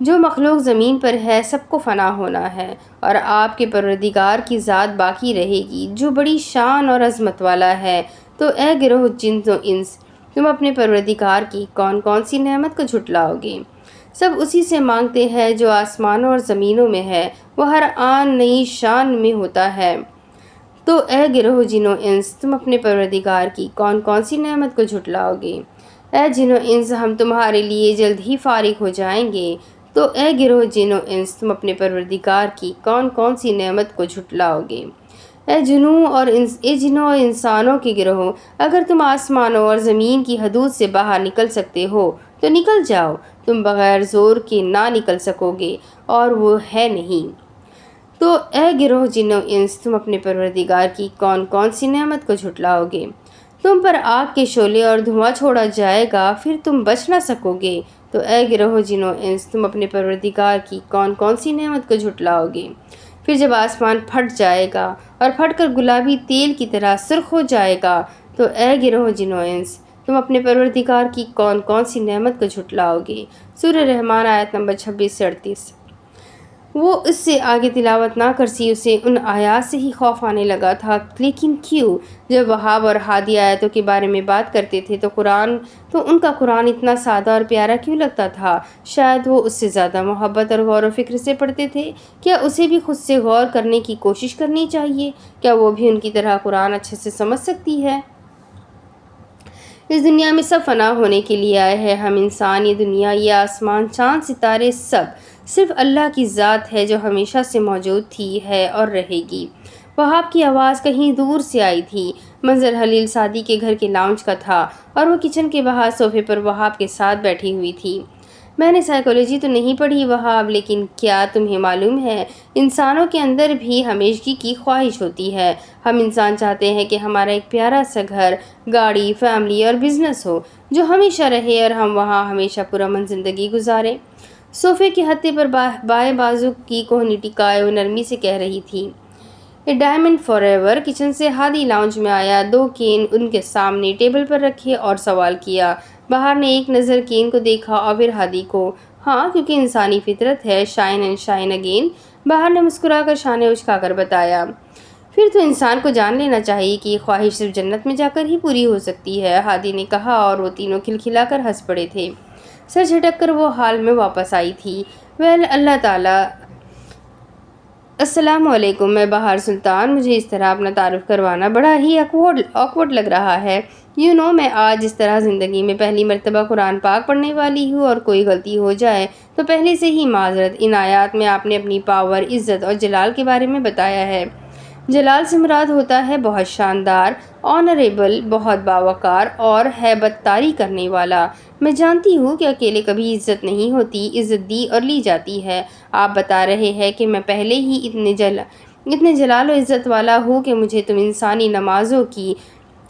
جو مخلوق زمین پر ہے سب کو فنا ہونا ہے، اور آپ کے پروردگار کی ذات باقی رہے گی جو بڑی شان اور عظمت والا ہے۔ تو اے گروہ جن و انس، تم اپنے پروردگار کی کون کون سی نعمت کو جھٹلاؤ گے؟ سب اسی سے مانگتے ہیں جو آسمانوں اور زمینوں میں ہے، وہ ہر آن نئی شان میں ہوتا ہے۔ تو اے گروہ جن و انس، تم اپنے پروردگار کی کون کون سی نعمت کو جھٹلاؤ گے؟ اے جن و انس، ہم تمہارے لیے جلد ہی فارغ ہو جائیں گے۔ تو اے گروہ جن و انس، تم اپنے پروردگار کی کون کون سی نعمت کو جھٹلاؤ گے؟ اے جنوں اور انسانوں کے گروہ، اگر تم آسمانوں اور زمین کی حدود سے باہر نکل سکتے ہو تو نکل جاؤ، تم بغیر زور کے نہ نکل سکو گے، اور وہ ہے نہیں۔ تو اے گروہ جن و انس، تم اپنے پروردگار کی کون کون سی نعمت کو جھٹلاؤ گے؟ تم پر آگ کے شعلے اور دھواں چھوڑا جائے گا، پھر تم بچ نہ سکو گے۔ تو اے گروہ جن و انس، تم اپنے پروردگار کی کون کون سی نعمت کو جھٹلاؤ گے؟ پھر جب آسمان پھٹ جائے گا اور پھٹ کر گلابی تیل کی طرح سرخ ہو جائے گا، تو اے گروہ جن و انس، تم اپنے پروردگار کی کون کون سی نعمت کو جھٹلاؤ گے؟ سورہ رحمان آیت نمبر 26 سے 38۔ وہ اس سے آگے تلاوت نہ کرسی، اسے ان آیات سے ہی خوف آنے لگا تھا۔ لیکن کیوں؟ جب وہاب اور ہادی آیتوں کے بارے میں بات کرتے تھے تو ان کا قرآن اتنا سادہ اور پیارا کیوں لگتا تھا؟ شاید وہ اس سے زیادہ محبت اور غور و فکر سے پڑھتے تھے۔ کیا اسے بھی خود سے غور کرنے کی کوشش کرنی چاہیے؟ کیا وہ بھی ان کی طرح قرآن اچھے سے سمجھ سکتی ہے؟ اس دنیا میں سب فنا ہونے کے لیے آئے ہیں، ہم انسان، یہ دنیا، یہ آسمان، چاند، ستارے، سب صرف اللہ کی ذات ہے جو ہمیشہ سے موجود تھی، ہے اور رہے گی۔ وہاب کی آواز کہیں دور سے آئی تھی۔ منظر حلیل سعدی کے گھر کے لاؤنج کا تھا اور وہ کچن کے باہر صوفے پر وہاب کے ساتھ بیٹھی ہوئی تھی۔ میں نے سائیکالوجی تو نہیں پڑھی وہاب، لیکن کیا تمہیں معلوم ہے انسانوں کے اندر بھی ہمیشگی کی خواہش ہوتی ہے۔ ہم انسان چاہتے ہیں کہ ہمارا ایک پیارا سا گھر، گاڑی، فیملی اور بزنس ہو جو ہمیشہ رہے اور ہم وہاں ہمیشہ پرامن زندگی گزاریں۔ صوفے کے ہتھے پر بائیں بازو کی کوہنی ٹکائے وہ نرمی سے کہہ رہی تھی، a diamond for ever. Kitchen سے ہادی لاؤنج میں آیا، 2 کین ان کے سامنے ٹیبل پر رکھے اور سوال کیا۔ باہر نے ایک نظر کین کو دیکھا اور پھر ہادی کو۔ ہاں، کیونکہ انسانی فطرت ہے، شائن اینڈ شائن اگین۔ باہر نے مسکرا کر شانے اچکا کر بتایا۔ پھر تو انسان کو جان لینا چاہیے کہ یہ خواہش صرف جنت میں جا کر ہی پوری ہو سکتی ہے، ہادی نے کہا اور وہ تینوں کھلکھلا کر ہنس پڑے تھے۔ سر جھٹک کر وہ ہال میں واپس آئی تھی۔ اللہ تعالیٰ۔ السلام علیکم، میں بہار سلطان۔ مجھے اس طرح اپنا تعارف کروانا بڑا ہی آکورڈ لگ رہا ہے۔ میں آج اس طرح زندگی میں پہلی مرتبہ قرآن پاک پڑھنے والی ہوں اور کوئی غلطی ہو جائے تو پہلے سے ہی معذرت۔ ان آیات میں آپ نے اپنی پاور، عزت اور جلال کے بارے میں بتایا ہے۔ جلال سے مراد ہوتا ہے بہت شاندار، آنریبل، بہت باوقار اور ہیبت طاری کرنے والا۔ میں جانتی ہوں کہ اکیلے کبھی عزت نہیں ہوتی، عزت دی اور لی جاتی ہے۔ آپ بتا رہے ہیں کہ میں پہلے ہی اتنے جلال و عزت والا ہوں کہ مجھے تم انسانی نمازوں کی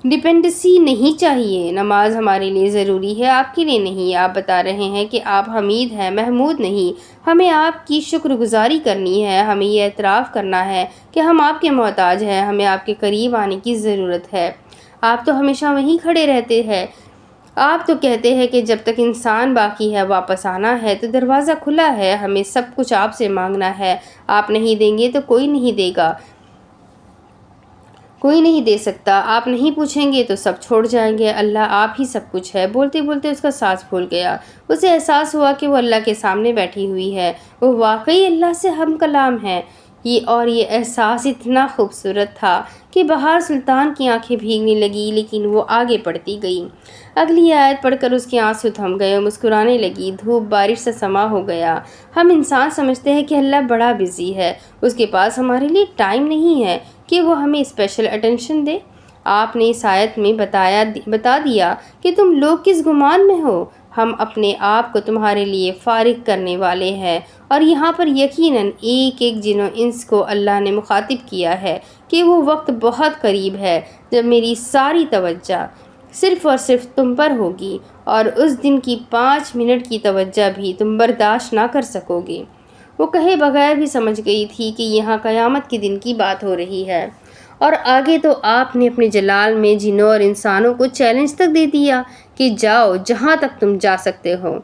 ڈپینڈنسی نہیں چاہیے۔ نماز ہمارے لیے ضروری ہے، آپ کے لیے نہیں۔ آپ بتا رہے ہیں کہ آپ حمید ہیں، محمود نہیں۔ ہمیں آپ کی شکر گزاری کرنی ہے، ہمیں یہ اعتراف کرنا ہے کہ ہم آپ کے محتاج ہیں، ہمیں آپ کے قریب آنے کی ضرورت ہے۔ آپ تو ہمیشہ وہیں کھڑے رہتے ہیں۔ آپ تو کہتے ہیں کہ جب تک انسان باقی ہے واپس آنا ہے تو دروازہ کھلا ہے، ہمیں سب کچھ آپ سے مانگنا ہے۔ آپ نہیں دیں گے تو کوئی نہیں دے گا، کوئی نہیں دے سکتا۔ آپ نہیں پوچھیں گے تو سب چھوڑ جائیں گے۔ اللہ آپ ہی سب کچھ ہے۔ بولتے بولتے اس کا سانس پھول گیا۔ اسے احساس ہوا کہ وہ اللہ کے سامنے بیٹھی ہوئی ہے، وہ واقعی اللہ سے ہم کلام ہے۔ یہ احساس اتنا خوبصورت تھا کہ بہار سلطان کی آنکھیں بھیگنے لگی، لیکن وہ آگے پڑھتی گئی۔ اگلی آیت پڑھ کر اس کے آنسو تھم گئے، مسکرانے لگی۔ دھوپ بارش سے سما ہو گیا۔ ہم انسان سمجھتے ہیں کہ اللہ بڑا بزی ہے، اس کے پاس ہمارے لیے ٹائم نہیں ہے کہ وہ ہمیں اسپیشل اٹینشن دے۔ آپ نے اس آیت میں بتا دیا کہ تم لوگ کس گمان میں ہو۔ ہم اپنے آپ کو تمہارے لیے فارغ کرنے والے ہیں، اور یہاں پر یقیناً ایک جن و انس کو اللہ نے مخاطب کیا ہے کہ وہ وقت بہت قریب ہے جب میری ساری توجہ صرف اور صرف تم پر ہوگی، اور اس دن کی 5 منٹ کی توجہ بھی تم برداشت نہ کر سکو گے۔ وہ کہے بغیر بھی سمجھ گئی تھی کہ یہاں قیامت کے دن کی بات ہو رہی ہے، اور آگے تو آپ نے اپنے جلال میں جنوں اور انسانوں کو چیلنج تک دے دیا کہ جاؤ جہاں تک تم جا سکتے ہو۔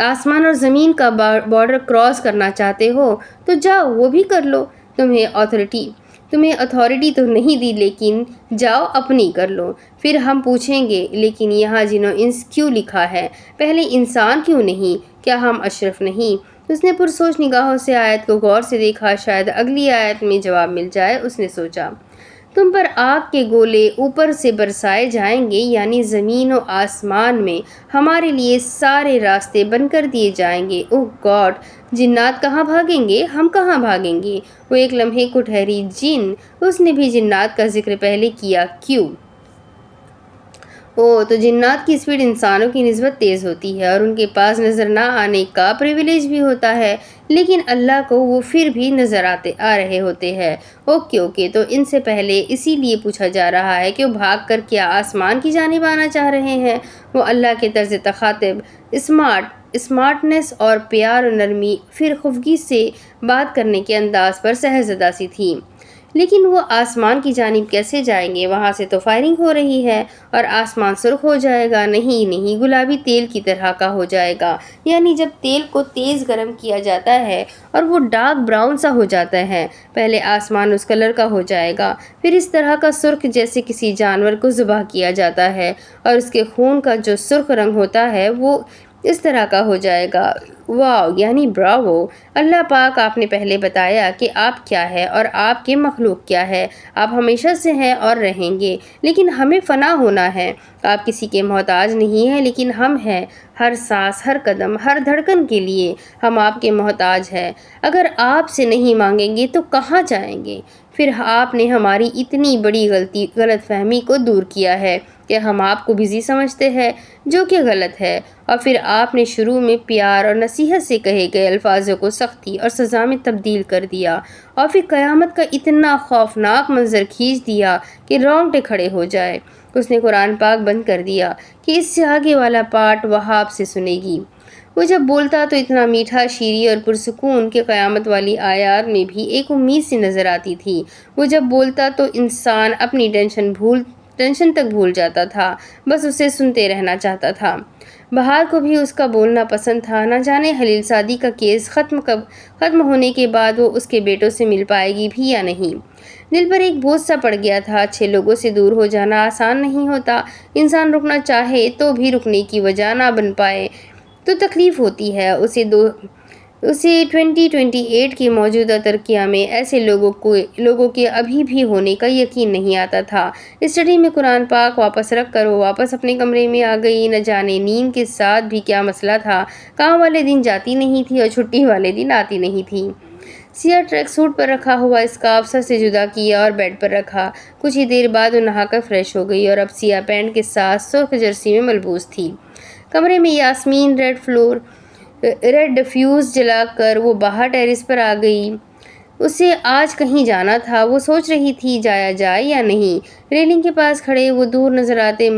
آسمان اور زمین کا بارڈر کراس کرنا چاہتے ہو تو جاؤ، وہ بھی کر لو۔ تمہیں اتھارٹی تو نہیں دی، لیکن جاؤ اپنی کر لو۔ پھر ہم پوچھیں گے لیکن یہاں جن و انس کیوں لکھا ہے، پہلے انسان کیوں نہیں؟ کیا ہم اشرف نہیں؟ اس نے پرسوچ نگاہوں سے آیت کو غور سے دیکھا، شاید اگلی آیت میں جواب مل جائے۔ اس نے سوچا، تم پر آگ کے گولے اوپر سے برسائے جائیں گے، یعنی زمین و آسمان میں ہمارے لیے سارے راستے بند کر دیے جائیں گے۔ اوہ گاڈ، جنات کہاں بھاگیں گے، ہم کہاں بھاگیں گے؟ وہ ایک لمحے کو ٹھہری۔ جن، اس نے بھی جنات کا ذکر پہلے کیا، کیوں؟ تو جنات کی سپیڈ انسانوں کی نسبت تیز ہوتی ہے اور ان کے پاس نظر نہ آنے کا پریویلیج بھی ہوتا ہے، لیکن اللہ کو وہ پھر بھی نظر آ رہے ہوتے ہیں۔ اوکے، تو ان سے پہلے اسی لیے پوچھا جا رہا ہے کہ وہ بھاگ کر کیا آسمان کی جانب آنا چاہ رہے ہیں؟ وہ اللہ کے طرز تخاطب، اسمارٹنس اور پیار و نرمی، پھر خفگی سے بات کرنے کے انداز پر سہزدہ سی تھی۔ لیکن وہ آسمان کی جانب کیسے جائیں گے؟ وہاں سے تو فائرنگ ہو رہی ہے اور آسمان سرخ ہو جائے گا۔ نہیں نہیں، گلابی تیل کی طرح کا ہو جائے گا، یعنی جب تیل کو تیز گرم کیا جاتا ہے اور وہ ڈارک براؤن سا ہو جاتا ہے، پہلے آسمان اس کلر کا ہو جائے گا، پھر اس طرح کا سرخ جیسے کسی جانور کو ذبح کیا جاتا ہے اور اس کے خون کا جو سرخ رنگ ہوتا ہے وہ اس طرح کا ہو جائے گا۔ واو، یعنی براوو! اللہ پاک، آپ نے پہلے بتایا کہ آپ کیا ہے اور آپ کے مخلوق کیا ہے۔ آپ ہمیشہ سے ہیں اور رہیں گے، لیکن ہمیں فنا ہونا ہے۔ آپ کسی کے محتاج نہیں ہیں، لیکن ہم ہیں۔ ہر سانس، ہر قدم، ہر دھڑکن کے لیے ہم آپ کے محتاج ہیں۔ اگر آپ سے نہیں مانگیں گے تو کہاں جائیں گے؟ پھر آپ نے ہماری اتنی بڑی غلط فہمی کو دور کیا ہے کہ ہم آپ کو بزی سمجھتے ہیں، جو کہ غلط ہے، اور پھر آپ نے شروع میں پیار اور نصیحت سے کہے گئے الفاظوں کو سختی اور سزا میں تبدیل کر دیا، اور پھر قیامت کا اتنا خوفناک منظر کھینچ دیا کہ رونگٹے کھڑے ہو جائے۔ اس نے قرآن پاک بند کر دیا کہ اس سے آگے والا پارٹ وہاب سے سنے گی۔ وہ جب بولتا تو اتنا میٹھا، شیریں اور پرسکون کہ قیامت والی آیات میں بھی ایک امید سی نظر آتی تھی۔ وہ جب بولتا تو انسان اپنی ٹینشن تک بھول جاتا تھا، بس اسے سنتے رہنا چاہتا تھا۔ بہار کو بھی اس کا بولنا پسند تھا۔ نہ جانے حلیل سعدی کا کیس ختم ہونے کے بعد وہ اس کے بیٹوں سے مل پائے گی بھی یا نہیں۔ دل پر ایک بوجھ سا پڑ گیا تھا۔ اچھے لوگوں سے دور ہو جانا آسان نہیں ہوتا۔ انسان رکنا چاہے تو بھی رکنے کی وجہ نہ بن پائے تو تکلیف ہوتی ہے۔ اسے 2028 کی موجودہ ترکیہ میں ایسے لوگوں کے ابھی بھی ہونے کا یقین نہیں آتا تھا۔ اسٹڈی میں قرآن پاک واپس رکھ کر وہ واپس اپنے کمرے میں آ گئی۔ نہ جانے نیند کے ساتھ بھی کیا مسئلہ تھا، کام والے دن جاتی نہیں تھی اور چھٹی والے دن آتی نہیں تھی۔ سیاہ ٹریک سوٹ پر رکھا ہوا اسکارف سر سے جدا کیا اور بیڈ پر رکھا۔ کچھ ہی دیر بعد وہ نہا کر فریش ہو گئی اور اب سیاہ پینٹ کے ساتھ سرخ جرسی میں ملبوس تھی۔ کمرے میں یاسمین ریڈ ڈفیوز جلا کر وہ باہر ٹیرس پر آ گئی۔ اسے آج کہیں جانا تھا۔ وہ سوچ رہی تھی جایا جائے یا نہیں۔ ریلنگ کے پاس کھڑے وہ دور نظر آتے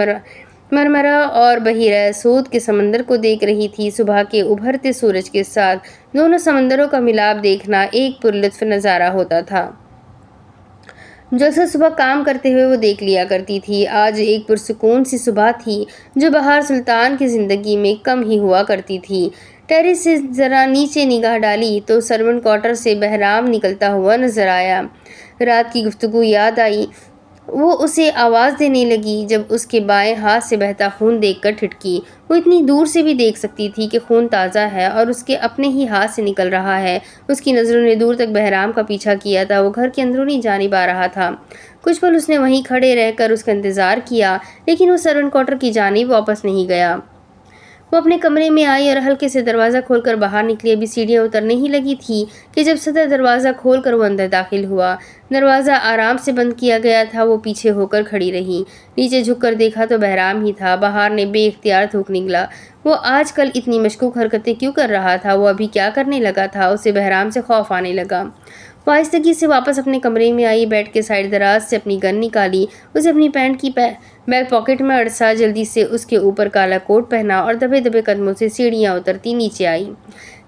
مرمرہ اور بحیرہ سود کے سمندر کو دیکھ رہی تھی۔ صبح کے ابھرتے سورج کے ساتھ دونوں سمندروں کا ملاپ دیکھنا ایک پرلطف نظارہ ہوتا تھا، جو اکثر صبح کام کرتے ہوئے وہ دیکھ لیا کرتی تھی۔ آج ایک پرسکون سی صبح تھی، جو بہار سلطان کی زندگی میں کم ہی ہوا کرتی تھی۔ ٹیرس سے ذرا نیچے نگاہ ڈالی تو سرونٹ کوارٹر سے بہرام نکلتا ہوا نظر آیا۔ رات کی گفتگو یاد آئی۔ وہ اسے آواز دینے لگی۔ جب اس کے بائیں ہاتھ سے بہتا خون دیکھ کر ٹھٹکی۔ وہ اتنی دور سے بھی دیکھ سکتی تھی کہ خون تازہ ہے اور اس کے اپنے ہی ہاتھ سے نکل رہا ہے۔ اس کی نظروں نے دور تک بہرام کا پیچھا کیا تھا۔ وہ گھر کی اندرونی جانب آ رہا تھا۔ کچھ پل اس نے وہیں کھڑے رہ کر اس کا انتظار کیا، لیکن وہ سرونٹ کوارٹر کی جانب واپس نہیں گیا۔ وہ اپنے کمرے میں آئی اور ہلکے سے دروازہ کھول کر باہر نکلی۔ ابھی سیڑھیاں اترنے ہی لگی تھی کہ جب صدر دروازہ کھول کر وہ اندر داخل ہوا۔ دروازہ آرام سے بند کیا گیا تھا۔ وہ پیچھے ہو کر کھڑی رہی۔ نیچے جھک کر دیکھا تو بہرام ہی تھا۔ بہار نے بے اختیار تھوک نکلا۔ وہ آج کل اتنی مشکوک حرکتیں کیوں کر رہا تھا؟ وہ ابھی کیا کرنے لگا تھا؟ اسے بہرام سے خوف آنے لگا۔ وہ آہستگی سے واپس اپنے کمرے میں آئی، بیڈ کے سائڈ دراز سے اپنی گن نکالی، اسے اپنی پینٹ کی بیک پاکٹ میں اڑسا، جلدی سے اس کے اوپر کالا کوٹ پہنا اور دبے دبے قدموں سے سیڑھیاں اترتی نیچے آئی۔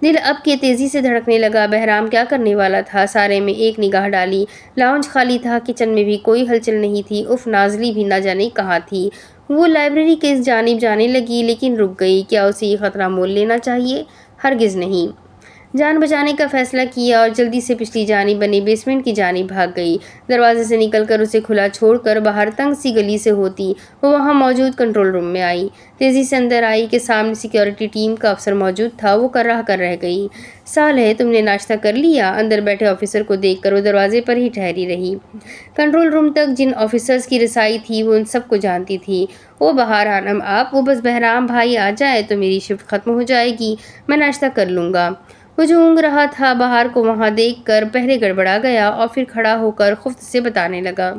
دل اب کے تیزی سے دھڑکنے لگا۔ بہرام کیا کرنے والا تھا؟ سارے میں ایک نگاہ ڈالی۔ لاؤنج خالی تھا، کچن میں بھی کوئی ہلچل نہیں تھی۔ نازلی بھی نہ جانے کہاں تھی۔ وہ لائبریری کے اس جانب جانے لگی، لیکن رک گئی۔ کیا اسے یہ خطرہ مول لینا چاہیے؟ ہرگز نہیں۔ جان بچانے کا فیصلہ کیا اور جلدی سے پچھلی جانب بنے بیسمنٹ کی جانب بھاگ گئی۔ دروازے سے نکل کر اسے کھلا چھوڑ کر باہر تنگ سی گلی سے ہوتی وہ وہاں موجود کنٹرول روم میں آئی۔ تیزی سے اندر آئی کہ سامنے سیکیورٹی ٹیم کا افسر موجود تھا۔ وہ کرا کر رہ گئی۔ صالح، تم نے ناشتہ کر لیا؟ اندر بیٹھے آفیسر کو دیکھ کر وہ دروازے پر ہی ٹھہری رہی۔ کنٹرول روم تک جن آفیسرز کی رسائی تھی وہ ان سب کو جانتی تھی۔ او بہار خانم، آپ؟ وہ بس بہرام بھائی آ جائے تو میری شفٹ ختم ہو جائے گی، میں ناشتہ کر لوں گا۔ وہ جو اونگ رہا تھا بہار کو وہاں دیکھ کر پہلے گڑبڑا گیا اور پھر کھڑا ہو کر خفت سے بتانے لگا،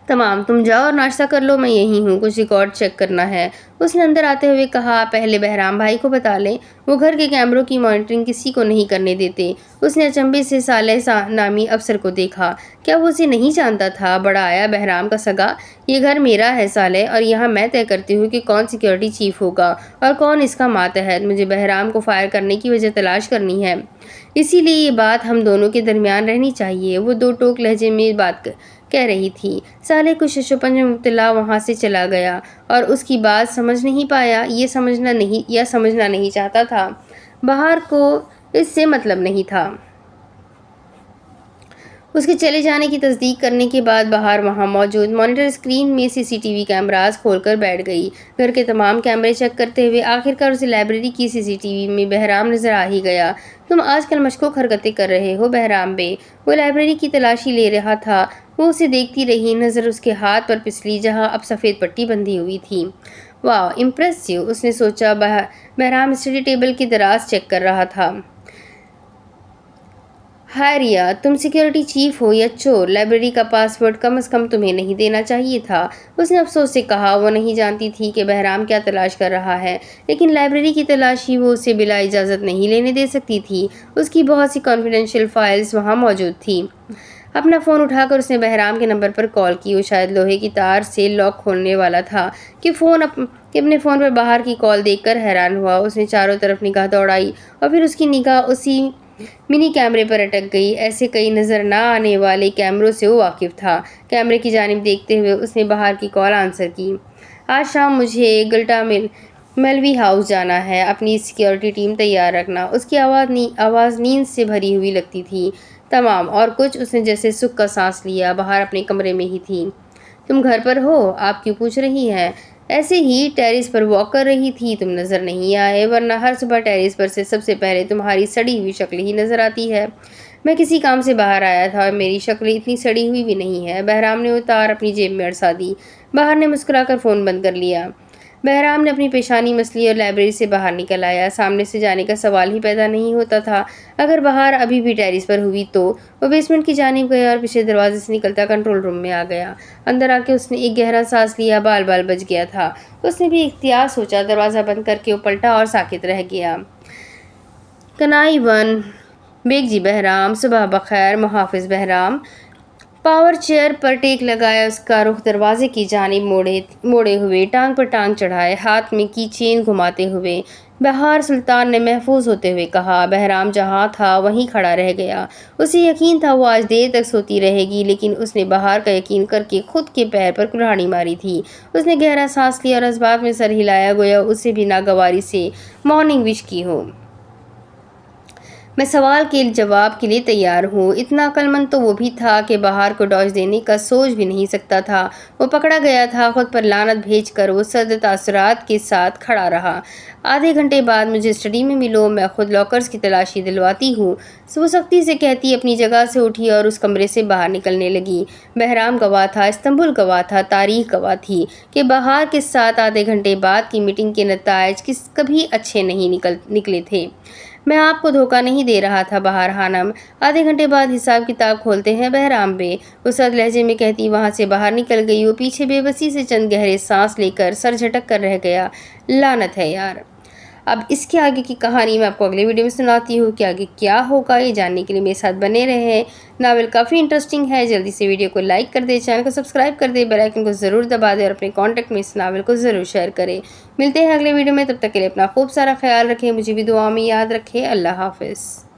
تمام تم جاؤ اور ناشتہ کر لو، میں یہی ہوں، کچھ ریکارڈ چیک کرنا ہے۔ اس نے اندر آتے ہوئے کہا، پہلے بہرام بھائی کو بتا لیں، وہ گھر کے کیمروں کی مانیٹرنگ کسی کو نہیں کرنے دیتے۔ اس نے اچنبے سے صالح نامی افسر کو دیکھا۔ کیا وہ اسے نہیں جانتا تھا؟ بڑا آیا بہرام کا سگا۔ یہ گھر میرا ہے صالح، اور یہاں میں طے کرتی ہوں کہ کون سیکیورٹی چیف ہوگا اور کون اس کا ماتحت۔ مجھے بہرام کو فائر کرنے کی وجہ تلاش کرنی ہے۔ اسی لیے یہ بات ہم دونوں کے درمیان رہنی چاہیے۔ وہ دو ٹوک لہجے میں بات کہہ رہی تھی۔ صالح کچھ ششوپن میں مبتلا وہاں سے چلا گیا اور اس کی بات سمجھ نہیں پایا، یہ سمجھنا نہیں چاہتا تھا۔ بہار کو اس سے مطلب نہیں تھا۔ اس کے چلے جانے کی تصدیق کرنے کے بعد بہار وہاں موجود مانیٹر اسکرین میں CCTV کیمراز کھول کر بیٹھ گئی۔ گھر کے تمام کیمرے چیک کرتے ہوئے آخرکار اسے لائبریری کی CCTV میں بہرام نظر آ ہی گیا۔ تم آج کل مشکوک حرکتیں کر رہے ہو بہرام بے۔ وہ لائبریری کی تلاشی لے رہا تھا۔ وہ اسے دیکھتی رہی، نظر اس کے ہاتھ پر پسلی جہاں اب سفید پٹی بندھی ہوئی تھی۔ واو، امپریسیو، اس نے سوچا۔ بہرام اسٹڈی ٹیبل کی دراز چیک کر رہا تھا۔ ہائے ریا، تم سیکیورٹی چیف ہو یا چور؟ لائبریری کا پاس ورڈ کم از کم تمہیں نہیں دینا چاہیے تھا، اس نے افسوس سے کہا۔ وہ نہیں جانتی تھی کہ بہرام کیا تلاش کر رہا ہے، لیکن لائبریری کی تلاشی وہ اسے بلا اجازت نہیں لینے دے سکتی تھی۔ اس کی بہت سی کانفیڈینشیل فائلز وہاں موجود تھیں۔ اپنا فون اٹھا کر اس نے بہرام کے نمبر پر کال کی۔ وہ شاید لوہے کی تار سے لاک کھولنے والا تھا کہ اپنے فون پر باہر کی کال دیکھ کر حیران ہوا۔ اس نے چاروں طرف نگاہ دوڑائی اور پھر اس کی نگاہ اسی منی کیمرے پر اٹک گئی۔ ایسے کئی نظر نہ آنے والے کیمروں سے وہ واقف تھا۔ کیمرے کی جانب دیکھتے ہوئے اس نے باہر کی کال آنسر کی۔ آج شام مجھے گلٹا میلوی ہاؤس جانا ہے، اپنی سیکیورٹی ٹیم تیار رکھنا۔ اس کی آواز نیند سے بھری ہوئی لگتی تھی۔ تمام اور کچھ؟ اس نے جیسے سکھ کا سانس لیا۔ باہر اپنے کمرے میں ہی تھی۔ تم گھر پر ہو؟ آپ کیوں پوچھ رہی ہیں؟ ایسے ہی ٹیریس پر واک کر رہی تھی، تم نظر نہیں آئے، ورنہ ہر صبح ٹیریس پر سے سب سے پہلے تمہاری سڑی ہوئی شکل ہی نظر آتی ہے۔ میں کسی کام سے باہر آیا تھا اور میری شکل اتنی سڑی ہوئی بھی نہیں ہے۔ بہرام نے وہ تار اپنی جیب میں اڑسا دی۔ باہر نے مسکرا کر فون بند کر لیا۔ بہرام نے اپنی پیشانی مسلی اور لائبریری سے باہر نکل آیا۔ سامنے سے جانے کا سوال ہی پیدا نہیں ہوتا تھا۔ اگر بہار ابھی بھی ٹیریس پر ہوئی تو وہ بیسمنٹ کی جانب گیا اور پچھلے دروازے سے نکلتا کنٹرول روم میں آ گیا۔ اندر آ کے اس نے ایک گہرا سانس لیا۔ بال بج گیا تھا۔ اس نے بھی اختیار سوچا۔ دروازہ بند کر کے وہ پلٹا اور ساکت رہ گیا۔ کنائی ون بیگ جی بہرام، صبح بخیر محافظ بہرام۔ پاور چیئر پر ٹیک لگائے، اس کا رخ دروازے کی جانب موڑے ہوئے، ٹانگ پر ٹانگ چڑھائے، ہاتھ میں کی چین گھماتے ہوئے بہار سلطان نے محفوظ ہوتے ہوئے کہا۔ بہرام جہاں تھا وہیں کھڑا رہ گیا۔ اسے یقین تھا وہ آج دیر تک سوتی رہے گی، لیکن اس نے بہار کا یقین کر کے خود کے پیر پر کلہاڑی ماری تھی۔ اس نے گہرا سانس لیا اور اسباب میں سر ہلایا، گویا اسے بھی ناگواری سے مارننگ وش کی ہو۔ میں سوال کے جواب کے لیے تیار ہوں۔ اتنا عقل مند تو وہ بھی تھا کہ بہار کو ڈاج دینے کا سوچ بھی نہیں سکتا تھا۔ وہ پکڑا گیا تھا۔ خود پر لعنت بھیج کر وہ سرد تاثرات کے ساتھ کھڑا رہا۔ آدھے گھنٹے بعد مجھے اسٹڈی میں ملو، میں خود لاکرز کی تلاشی دلواتی ہوں، وہ سختی سے کہتی اپنی جگہ سے اٹھی اور اس کمرے سے باہر نکلنے لگی۔ بہرام گواہ تھا، استنبول گواہ تھا، تاریخ گواہ تھی کہ بہار کے ساتھ آدھے گھنٹے بعد کی میٹنگ کے نتائج کبھی اچھے نہیں نکلے تھے۔ میں آپ کو دھوکہ نہیں دے رہا تھا بہار خانم، آدھے گھنٹے بعد حساب کتاب کھولتے ہیں بہرام بے، وہ سرد لہجے میں کہتی وہاں سے باہر نکل گئی۔ وہ پیچھے بے بسی سے چند گہرے سانس لے کر سر جھٹک کر رہ گیا۔ لعنت ہے یار۔ اب اس کے آگے کی کہانی میں آپ کو اگلے ویڈیو میں سناتی ہوں کہ آگے کیا ہوگا۔ یہ جاننے کے لیے میرے ساتھ بنے رہیں۔ ناول کافی انٹرسٹنگ ہے۔ جلدی سے ویڈیو کو لائک کر دیں، چینل کو سبسکرائب کر دیں، بیل آئیکن کو ضرور دبا دیں اور اپنے کانٹیکٹ میں اس ناول کو ضرور شیئر کریں۔ ملتے ہیں اگلے ویڈیو میں، تب تک کے لیے اپنا خوب سارا خیال رکھیں، مجھے بھی دعا میں یاد رکھیں۔ اللہ حافظ۔